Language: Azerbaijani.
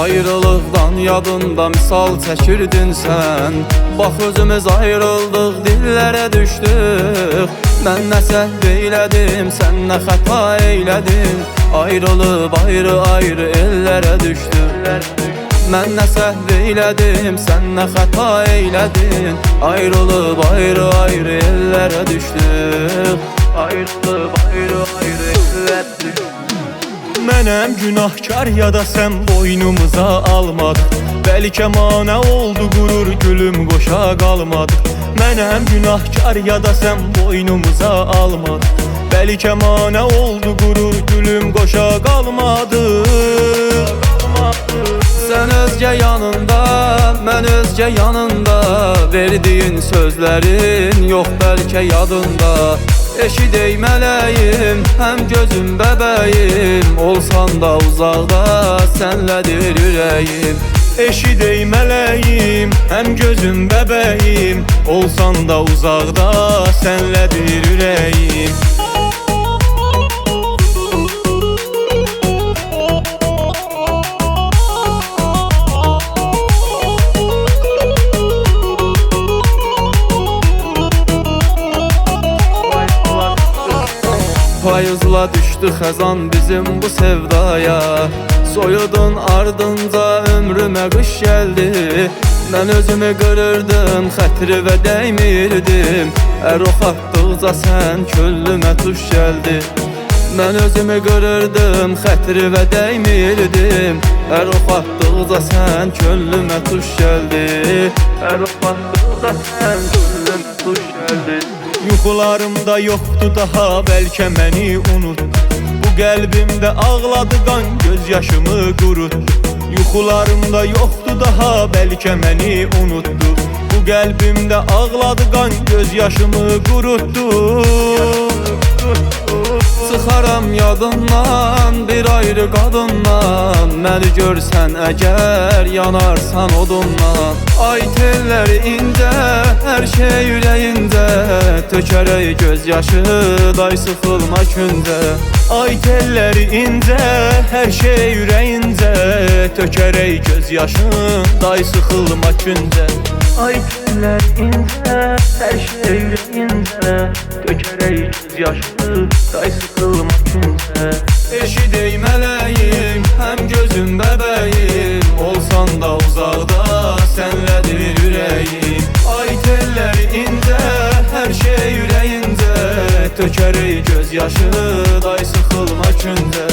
Ayrılıqdan yadında misal çəkirdin sən. Bax özümüz ayrıldıq, dillərə düşdük. Mən nə səhv eylədim, sən nə xəta eylədin. Ayrılıb ayrı-ayrı ellərə düşdük. Mən nə səhv eylədim, sən nə xəta eylədin. Ayrılıb ayrı-ayrı ellərə düşdük. Ayrılıb ayrı-ayrı ellərə düşdük. Mənəm günahkar ya da sən boynumuza almadıq. Bəlkə manə oldu qurur gülüm qoşa qalmadıq. Mənəm günahkar ya da sən boynumuza almadıq. Bəlkə manə oldu qurur gülüm qoşa qalmadıq. Sən özgə yanında, mən özgə yanında. Verdiyin sözlərin yox bəlkə yadında. Eşidey mələyim, həm gözüm bəbəyim. Olsan da uzaqda, sənlədir ürəyim. Eşidey mələyim, həm gözüm bəbəyim. Olsan da uzaqda, sənlədir ürəyim. Payızla düşdü xəzan bizim bu sevdaya. Soyudun ardınca ömrümə qış gəldi. Mən özümü qırırdım, xətrivə dəymirdim. Ərox atdıqca sən köllümə tuş gəldi. Mən özümü qırırdım, xətrivə dəymirdim. Ərox atdıqca sən köllümə tuş gəldi. Ərox atdıqca sən köllümə tuş gəldi. Yuxularımda yoxdu daha, bəlkə məni unutdu. Bu qəlbimdə ağladı qan, göz yaşımı qurutdu. Yuxularımda yoxdu daha, bəlkə məni unutdu. Bu qəlbimdə ağladı qan, göz yaşımı qurutdu. Çıxaram yadından bir ayrı qadından. Məni görsən əgər yanarsan odundan. Ay telləri incə, hər şey ürəyincə. Tökərək göz yaşı, day sıxılma küncə. Ay telləri incə, hər şey ürəyincə. Tökərək göz yaşın, day sıxılma küncə. Ay telləri incə, hər şey ürəyincə. Tökərək göz yaşı, day sıxılma küncə. Eşidey mələyim, həm gözüm bəbəyim. Olsan da uzaqda, sənlədir ürəyim. Ay telləri incə, hər şey ürəyincə. Tökərək göz yaşı, day sıxılma küncə.